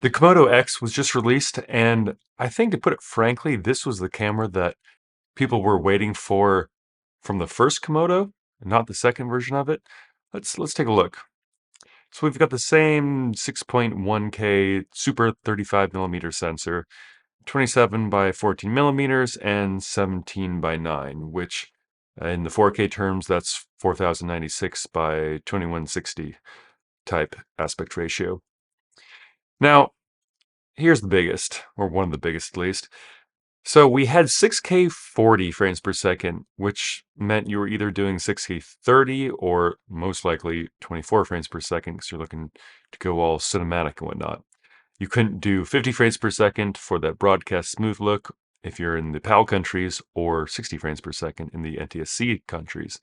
The Komodo-X was just released, and I think, to put it frankly, this was the camera that people were waiting for from the first Komodo, not the second version of it. Let's take a look. So we've got the same 6.1K super 35 millimeter sensor, 27 by 14 millimeters, and 17 by 9, which in the 4K terms, that's 4096 by 2160 type aspect ratio. Now, here's the biggest, or one of the biggest at least. So we had 6K 40 frames per second, which meant you were either doing 6K 30 or most likely 24 frames per second because you're looking to go all cinematic and whatnot. You couldn't do 50 frames per second for that broadcast smooth look if you're in the PAL countries, or 60 frames per second in the NTSC countries.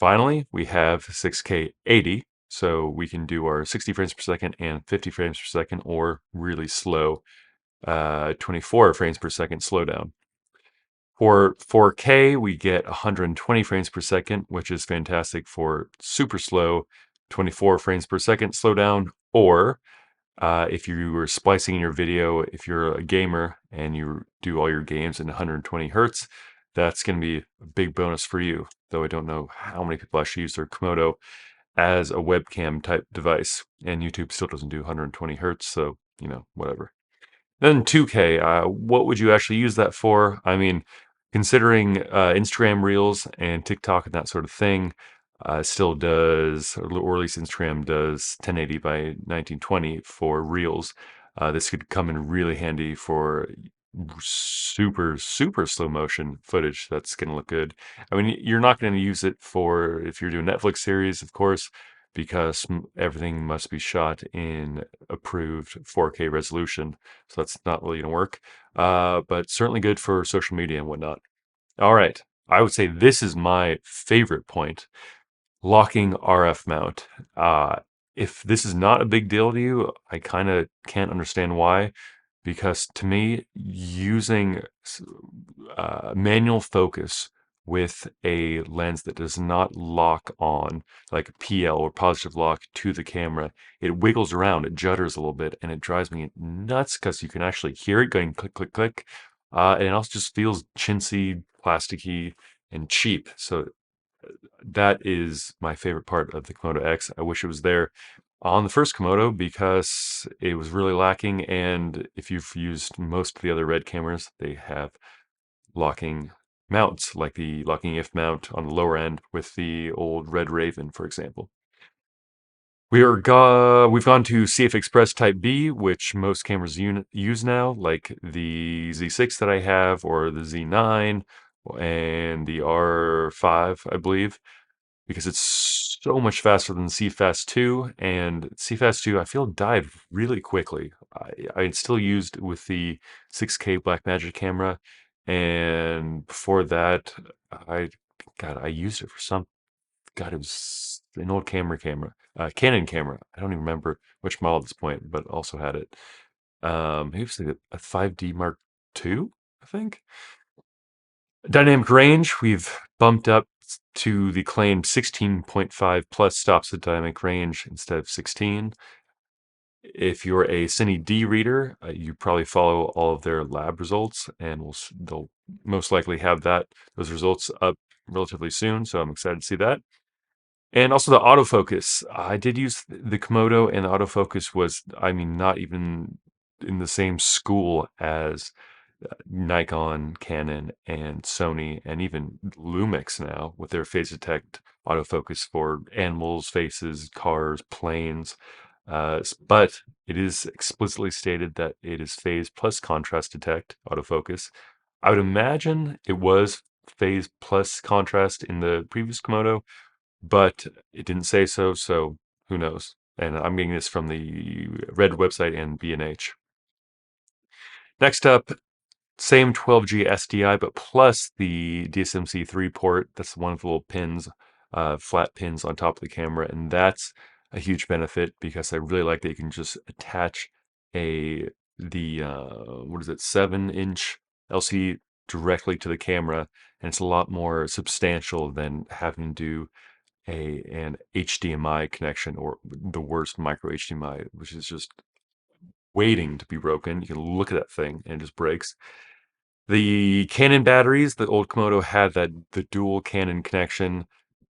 Finally, we have 6K 80, so we can do our 60 frames per second and 50 frames per second, or really slow 24 frames per second slowdown. For 4K, we get 120 frames per second, which is fantastic for super slow 24 frames per second slowdown. Or if you were splicing in your video, if you're a gamer and you do all your games in 120 hertz, that's going to be a big bonus for you. Though I don't know how many people actually use their Komodo as a webcam type device, and YouTube still doesn't do 120 hertz, so whatever. Then 2K, what would you actually use that for? I mean, considering Instagram Reels and TikTok and that sort of thing, still does, or at least Instagram does 1080 by 1920 for Reels. This could come in really handy for super, super slow motion footage that's going to look good. I mean, you're not going to use it for if you're doing Netflix series, of course, because everything must be shot in approved 4K resolution. So that's not really going to work, but certainly good for social media and whatnot. All right. I would say this is my favorite point, locking RF mount. If this is not a big deal to you, I kind of can't understand why, because to me, using manual focus with a lens that does not lock on, like PL or positive lock, to the camera, it wiggles around, it judders a little bit, and it drives me nuts because you can actually hear it going click, click, click. And it also just feels chintzy, plasticky, and cheap. So that is my favorite part of the Komodo-X. I wish it was there on the first Komodo because it was really lacking. And if you've used most of the other Red cameras, they have locking mounts, like the locking if mount on the lower end with the old Red Raven, for example. We've gone to CF Express Type B, which most cameras use now, like the Z6 that I have, or the Z9, and the R5, I believe, because it's so much faster than CFast 2, and CFast 2 I feel died really quickly. I still used with the 6K Blackmagic camera, and before that, I I used it for it was an old Canon camera. I don't even remember which model at this point, but also had it. Maybe it was like a 5D Mark II, I think. Dynamic range, we've bumped up to the claimed 16.5 plus stops of dynamic range instead of 16. If you're a Cine D reader, you probably follow all of their lab results, and they'll most likely have those results up relatively soon. So I'm excited to see that. And also the autofocus. I did use the Komodo, and the autofocus was, I mean, not even in the same school as Nikon, Canon, and Sony, and even Lumix now with their phase detect autofocus for animals, faces, cars, planes. But it is explicitly stated that it is phase plus contrast detect autofocus. I would imagine it was phase plus contrast in the previous Komodo, but it didn't say so, so who knows? And I'm getting this from the Red website and B&H. Next up, same 12G SDI, but plus the DSMC3 port. That's one of the little pins, flat pins on top of the camera, and that's a huge benefit because I really like that you can just attach the what is it, 7-inch LCD directly to the camera, and it's a lot more substantial than having to do an HDMI connection, or the worst micro HDMI, which is just waiting to be broken. You can look at that thing and it just breaks. The Canon batteries, the old Komodo had the dual Canon connection.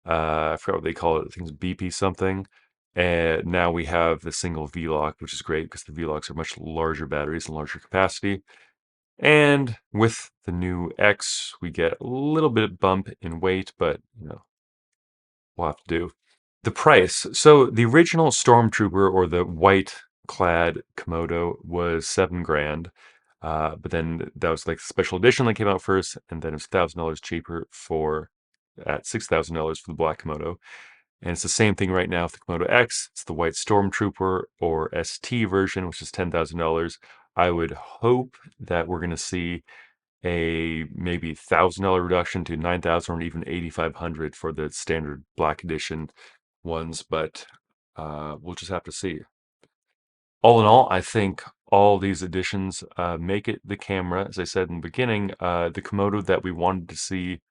I forgot what they call it. I think it's BP something. And now we have the single V-lock, which is great because the V-locks are much larger batteries and larger capacity. And with the new X, we get a little bit bump in weight, but we'll have to do. The price. So the original Stormtrooper or the white clad Komodo was 7 grand. But then that was like the special edition that came out first, and then it was $1,000 cheaper at $6,000 for the black Komodo. And it's the same thing right now with the Komodo-X. It's the white Stormtrooper or ST version, which is $10,000. I would hope that we're going to see a maybe $1,000 reduction to 9,000 or even 8,500 for the standard black edition ones, but we'll just have to see. All in all, I think all these additions make it the camera, as I said in the beginning, the Komodo that we wanted to see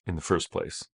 in the first place.